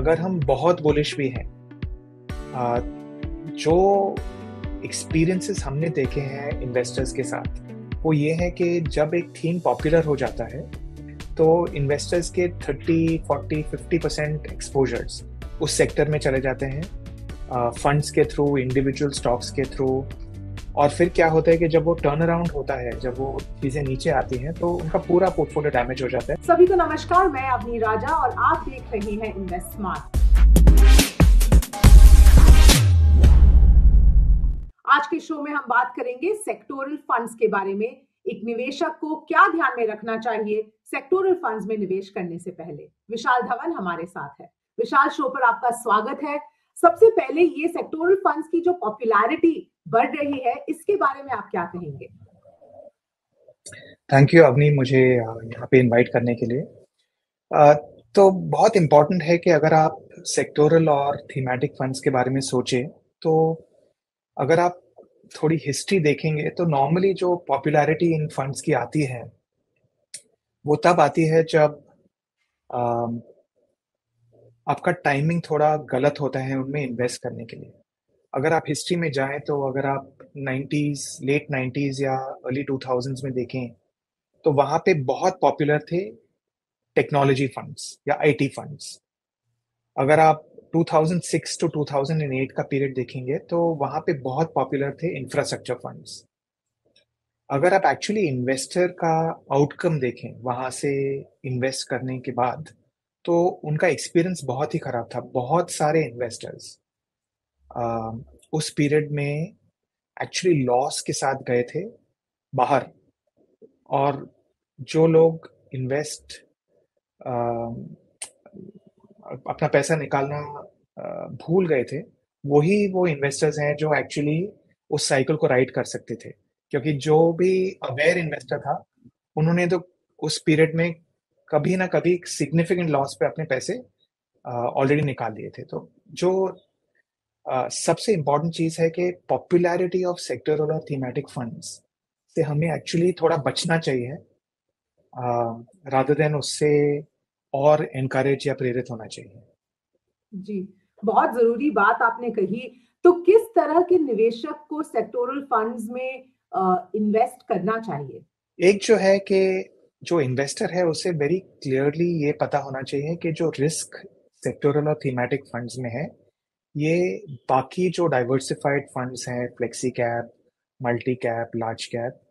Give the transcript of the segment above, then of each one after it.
अगर हम बहुत बुलिश भी हैं, जो एक्सपीरियंसेस हमने देखे हैं इन्वेस्टर्स के साथ, वो ये है कि जब एक थीम पॉपुलर हो जाता है तो इन्वेस्टर्स के 30, 40, 50% एक्सपोजर्स उस सेक्टर में चले जाते हैं, फंड्स के थ्रू, इंडिविजुअल स्टॉक्स के थ्रू। और फिर क्या होता है कि जब वो टर्न अराउंड होता है, जब वो चीजें नीचे आती हैं, तो उनका पूरा पोर्टफोलियो डैमेज हो जाता है। सभी को नमस्कार, मैं अवनी राजा और आप देख रहे हैं इन्वेस्ट स्मार्ट। आज के शो में हम बात करेंगे सेक्टोरल फंड्स के बारे में। एक निवेशक को क्या ध्यान में रखना चाहिए सेक्टोरल फंड्स में निवेश करने से पहले। विशाल धवन हमारे साथ है। विशाल, शो पर आपका स्वागत है। सबसे पहले ये सेक्टोरल फंड्स की जो पॉपुलैरिटी बढ़ रही है, इसके बारे में आप क्या कहेंगे? थैंक यू अवनी, मुझे यहाँ पे इनवाइट करने के लिए। तो बहुत इम्पोर्टेंट है कि अगर आप सेक्टोरल और थीमेटिक फंड्स के बारे में सोचें, तो अगर आप थोड़ी हिस्ट्री देखेंगे तो नॉर्मली जो पॉपुलैरिटी इन फंड्स की आती है वो तब आती है जब आपका टाइमिंग थोड़ा गलत होता है उनमें इन्वेस्ट करने के लिए। अगर आप हिस्ट्री में जाएं तो अगर आप 90s, लेट 90s या अर्ली 2000s में देखें तो वहां पे बहुत पॉपुलर थे टेक्नोलॉजी फंड्स या आईटी फंड्स। अगर आप 2006 टू 2008 का पीरियड देखेंगे तो वहां पे बहुत पॉपुलर थे इंफ्रास्ट्रक्चर फंड्स। अगर आप एक्चुअली इन्वेस्टर का आउटकम देखें वहां से इन्वेस्ट करने के बाद, तो उनका एक्सपीरियंस बहुत ही खराब था। बहुत सारे इन्वेस्टर्स उस पीरियड में एक्चुअली लॉस के साथ गए थे बाहर। और जो लोग इन्वेस्ट अपना पैसा निकालना भूल गए थे, वही वो इन्वेस्टर्स हैं जो एक्चुअली उस साइकिल को राइड कर सकते थे। क्योंकि जो भी अवेयर इन्वेस्टर था, उन्होंने तो उस पीरियड में कभी ना कभी सिग्निफिकेंट लॉस पे अपने पैसे ऑलरेडी निकाल लिए थे। तो जो सबसे इम्पोर्टेंट चीज है कि पॉपुलैरिटी ऑफ सेक्टरल और थीमेटिक फंड्स से हमें एक्चुअली थोड़ा बचना चाहिए, रादर देन उससे और एनकरेज या प्रेरित होना चाहिए। जी, बहुत जरूरी बात आपने कही। तो किस तरह के निवेशक को सेक्टोरल फंड्स में इन्वेस्ट करना चाहिए? एक जो है कि जो इन्वेस्टर है उसे वेरी क्लियरली ये पता होना चाहिए कि जो रिस्क सेक्टोरल और थीमेटिक फंड्स में है, ये बाकी जो डाइवर्सिफाइड फंड्स हैं, flexi cap, multi cap, large cap,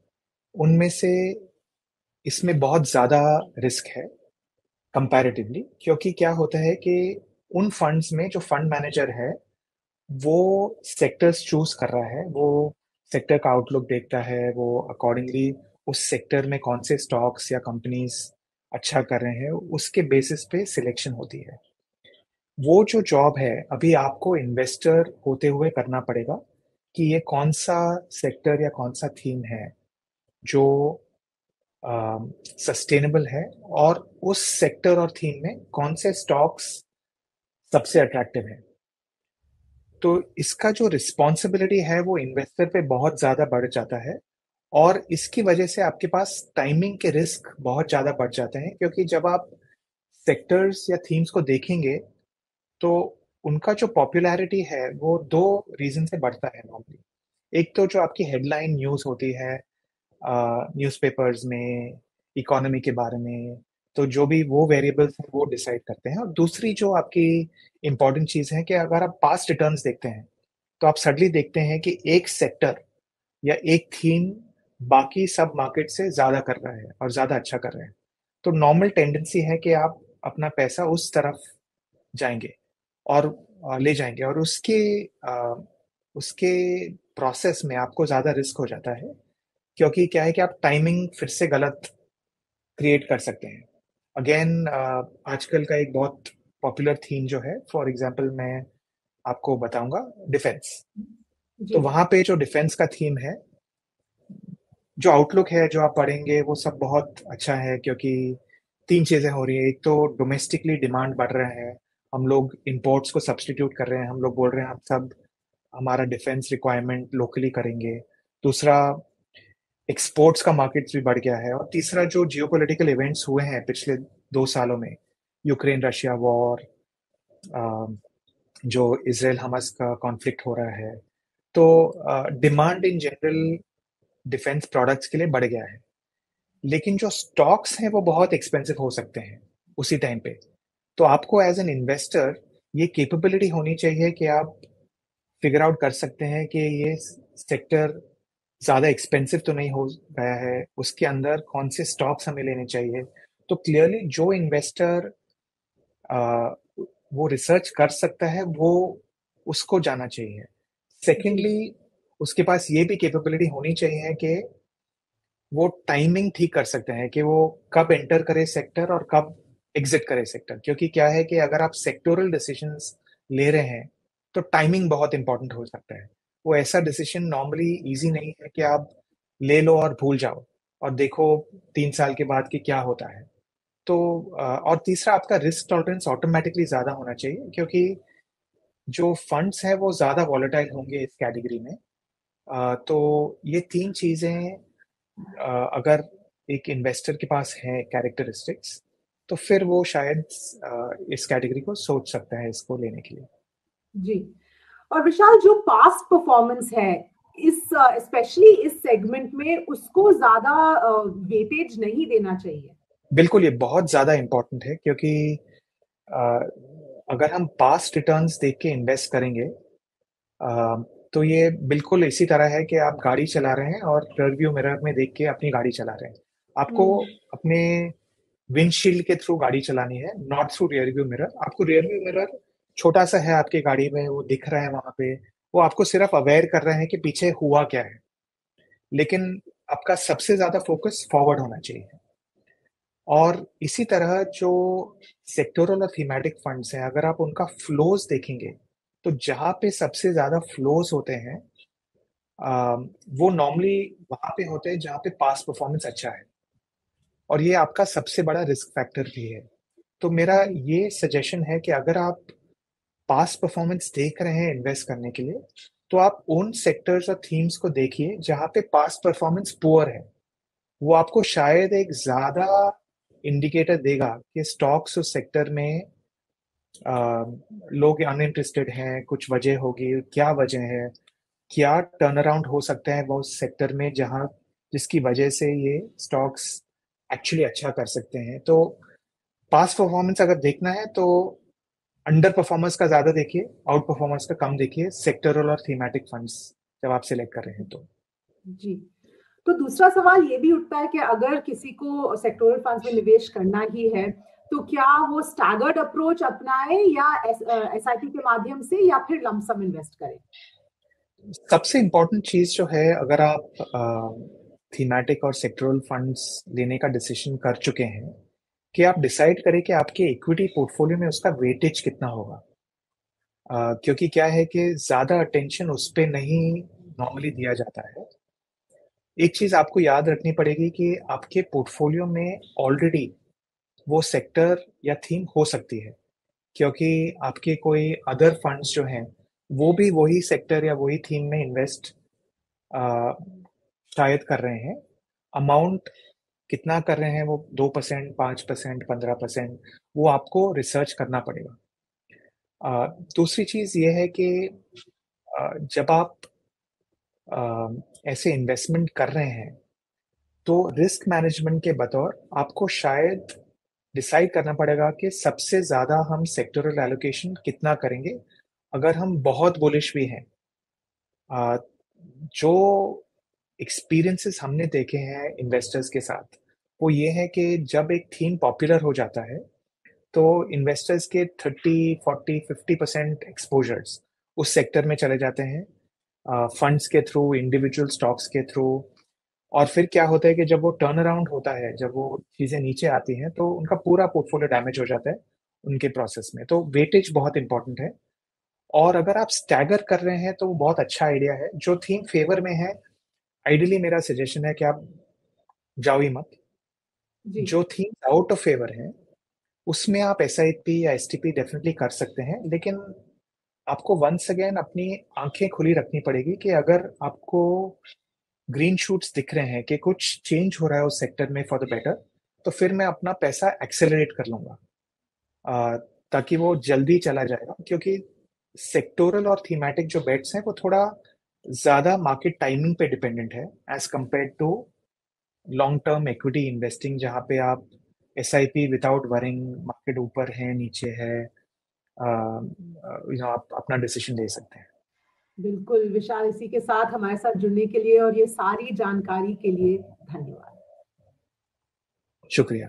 उनमें से इसमें बहुत ज़्यादा रिस्क है कंपैरेटिवली। क्योंकि क्या होता है कि उन फंड्स में जो फंड मैनेजर है वो सेक्टर्स चूज कर रहा है, वो सेक्टर का आउटलुक देखता है, वो अकॉर्डिंगली उस सेक्टर में कौन से स्टॉक्स या कंपनीज अच्छा कर रहे हैं उसके बेसिस पे सिलेक्शन होती है। वो जो जॉब है अभी आपको इन्वेस्टर होते हुए करना पड़ेगा कि ये कौन सा सेक्टर या कौन सा थीम है जो सस्टेनेबल है, और उस सेक्टर और थीम में कौन से स्टॉक्स सबसे अट्रैक्टिव है। तो इसका जो रिस्पॉन्सिबिलिटी है वो इन्वेस्टर पे बहुत ज्यादा बढ़ जाता है। और इसकी वजह से आपके पास टाइमिंग के रिस्क बहुत ज्यादा बढ़ जाते हैं, क्योंकि जब आप सेक्टर्स या थीम्स को देखेंगे तो उनका जो पॉपुलैरिटी है वो दो रीजन से बढ़ता है नॉर्मली। एक तो जो आपकी हेडलाइन न्यूज होती है न्यूज़पेपर्स में इकोनॉमी के बारे में, तो जो भी वो वेरिएबल्स हैं वो डिसाइड करते हैं। और दूसरी जो आपकी इम्पोर्टेंट चीज़ है कि अगर आप पास्ट रिटर्न्स देखते हैं तो आप सडनली देखते हैं कि एक सेक्टर या एक थीम बाकी सब मार्केट से ज़्यादा कर रहा है और ज़्यादा अच्छा कर रहे हैं। तो नॉर्मल टेंडेंसी है कि आप अपना पैसा उस तरफ जाएंगे और ले जाएंगे, और उसके प्रोसेस में आपको ज़्यादा रिस्क हो जाता है। क्योंकि क्या है कि आप टाइमिंग फिर से गलत क्रिएट कर सकते हैं। अगेन आजकल का एक बहुत पॉपुलर थीम जो है, फॉर एग्जांपल मैं आपको बताऊंगा डिफेंस। तो वहां पे जो डिफेंस का थीम है, जो आउटलुक है जो आप पढ़ेंगे वो सब बहुत अच्छा है। क्योंकि तीन चीजें हो रही है। एक तो डोमेस्टिकली डिमांड बढ़ रहा है, हम लोग इंपोर्ट्स को सब्सटीट्यूट कर रहे हैं, हम लोग बोल रहे हैं हम सब हमारा डिफेंस रिक्वायरमेंट लोकली करेंगे। दूसरा, एक्सपोर्ट्स का मार्केट भी बढ़ गया है। और तीसरा, जो जियोपॉलिटिकल इवेंट्स हुए हैं पिछले 2 सालों में, यूक्रेन रशिया वॉर, जो इसराइल हमास का कॉन्फ्लिक्ट हो रहा है, तो demand in general defence products के लिए बढ़ गया है, लेकिन जो स्टॉक्स हैं वो बहुत एक्सपेंसिव हो सकते हैं उसी टाइम पे। तो आपको एज एन इन्वेस्टर ये कैपेबिलिटी होनी चाहिए कि आप फिगर आउट कर सकते हैं कि ये सेक्टर ज़्यादा एक्सपेंसिव तो नहीं हो गया है, उसके अंदर कौन से स्टॉक्स हमें लेने चाहिए। तो क्लियरली जो इन्वेस्टर वो रिसर्च कर सकता है, वो उसको जाना चाहिए। जी सेकेंडली, उसके पास ये भी कैपेबिलिटी होनी चाहिए कि वो टाइमिंग ठीक कर सकते हैं कि वो कब एंटर करे सेक्टर और कब एग्जिट करे सेक्टर। क्योंकि क्या है कि अगर आप सेक्टोरल डिसीजंस ले रहे हैं तो टाइमिंग बहुत इंपॉर्टेंट हो सकता है। वो ऐसा डिसीजन नॉर्मली इजी नहीं है कि आप ले लो और भूल जाओ और देखो 3 साल के बाद कि क्या होता है। तो और तीसरा, आपका रिस्क टॉलरेंस ऑटोमेटिकली ज्यादा होना चाहिए, क्योंकि जो फंड्स हैं वो ज्यादा वॉलेटाइल होंगे इस कैटेगरी में। तो ये तीन चीजें अगर एक इन्वेस्टर के पास है कैरेक्टरिस्टिक्स, तो फिर वो शायद इस कैटेगरी को सोच सकता है इसको लेने के लिए। जी। और विशाल, जो पास्ट परफॉर्मेंस है इस स्पेशली इस सेगमेंट में, उसको ज्यादा वेटेज नहीं देना चाहिए। बिल्कुल, ये बहुत ज्यादा इंपॉर्टेंट है, क्योंकि अ, अगर हम पास्ट रिटर्न्स देख के इन्वेस्ट करेंगे, तो ये बिल्कुल इसी तरह है कि आप गाड़ी चला रहे हैं और रियरव्यू मिरर में देख के अपनी गाड़ी चला रहे हैं। आपको हम्म। अपने विंडशील्ड के थ्रू गाड़ी चलानी है, नॉट थ्रू रियरव्यू मिरर। आपको रियरव्यू मिरर छोटा सा है आपकी गाड़ी में, वो दिख रहा है वहां पे, वो आपको सिर्फ अवेयर कर रहे हैं कि पीछे हुआ क्या है। लेकिन आपका सबसे ज्यादा फोकस फॉरवर्ड होना चाहिए। और इसी तरह जो सेक्टोरल और थीमेटिक फंड्स हैं, अगर आप उनका फ्लोज देखेंगे, तो जहां पे सबसे ज्यादा फ्लोज होते हैं, वो नॉर्मली वहां पे होते हैं जहां पे पास्ट परफॉर्मेंस अच्छा है, और ये आपका सबसे बड़ा रिस्क फैक्टर भी है। तो मेरा जी ये सजेशन है कि अगर आप पास्ट परफॉर्मेंस देख रहे हैं इन्वेस्ट करने के लिए, तो आप उन सेक्टर्स और थीम्स को देखिए जहां पे पास्ट परफॉर्मेंस पुअर है। वो आपको शायद एक ज्यादा इंडिकेटर देगा कि स्टॉक्स उस सेक्टर में अ, लोग अनइंटरेस्टेड हैं, कुछ वजह होगी, क्या वजह है, क्या टर्न अराउंड हो सकता है वो उस सेक्टर में जहां जिसकी वजह से ये स्टॉक्स एक्चुअली अच्छा कर सकते हैं। तो पास्ट परफॉर्मेंस अगर देखना है तो अंडर परफॉर्मेंस का ज्यादा देखिए, आउट परफॉर्मेंस का कम देखिए, सेक्टरल और थीमेटिक फंड्स जब आप सिलेक्ट कर रहे हैं तो। जी। तो दूसरा सवाल ये भी उठता है कि अगर किसी को सेक्टोरल फंड्स में निवेश करना ही है, तो क्या वो स्टैगर्ड अप्रोच अपनाए या एसआईपी के माध्यम से, या फिर लमसम इन्वेस्ट करें। सबसे इम्पोर्टेंट चीज जो है, अगर आप थीमेटिक और सेक्टरल फंड्स लेने का डिसीजन कर चुके हैं, कि आप डिसाइड करें कि आपके इक्विटी पोर्टफोलियो में उसका वेटेज कितना होगा। क्योंकि क्या है कि ज्यादा अटेंशन उस पे नहीं नॉर्मली दिया जाता है। एक चीज आपको याद रखनी पड़ेगी कि आपके पोर्टफोलियो में ऑलरेडी वो सेक्टर या थीम हो सकती है, क्योंकि आपके कोई अदर फंड्स जो हैं वो भी वही सेक्टर या वही थीम में इन्वेस्ट शायद कर रहे हैं। अमाउंट कितना कर रहे हैं, वो 2%, 5%, 15%, वो आपको रिसर्च करना पड़ेगा। दूसरी चीज ये है कि जब आप ऐसे इन्वेस्टमेंट कर रहे हैं, तो रिस्क मैनेजमेंट के बतौर आपको शायद डिसाइड करना पड़ेगा कि सबसे ज्यादा हम सेक्टरल एलोकेशन कितना करेंगे। अगर हम बहुत बुलिश भी हैं, आ, जो एक्सपीरियंसेस हमने देखे हैं इन्वेस्टर्स के साथ, वो ये है कि जब एक थीम पॉपुलर हो जाता है, तो इन्वेस्टर्स के 30, 40, 50% एक्सपोजर्स उस सेक्टर में चले जाते हैं, फंड्स के थ्रू, इंडिविजुअल स्टॉक्स के थ्रू। और फिर क्या होता है कि जब वो टर्न अराउंड होता है, जब वो चीजें नीचे आती हैं, तो उनका पूरा पोर्टफोलियो डैमेज हो जाता है उनके प्रोसेस में। तो वेटेज बहुत इंपॉर्टेंट है। और अगर आप स्टैगर कर रहे हैं तो वो बहुत अच्छा आइडिया है। जो थीम फेवर में है, आइडियली मेरा सजेशन है कि आप जाओ ही मत। जी जो थीम आउट ऑफ फेवर है, उसमें आप एसआईपी या एसटीपी डेफिनेटली कर सकते हैं, लेकिन आपको वंस अगेन अपनी आंखें खुली रखनी पड़ेगी कि अगर आपको ग्रीन शूट्स दिख रहे हैं कि कुछ चेंज हो रहा है उस सेक्टर में फॉर द बेटर, तो फिर मैं अपना पैसा एक्सेलरेट कर लूंगा। ताकि वो जल्दी चला जाएगा, क्योंकि सेक्टोरल और थीमेटिक जो बेट्स हैं वो थोड़ा ज्यादा मार्केट टाइमिंग पे डिपेंडेंट है as compared to long term equity investing, जहाँ पे आप एसआईपी विदाउट वरिंग मार्केट ऊपर है नीचे है, आप अपना डिसीजन ले सकते हैं। बिल्कुल विशाल, इसी के साथ हमारे साथ जुड़ने के लिए और ये सारी जानकारी के लिए धन्यवाद। शुक्रिया।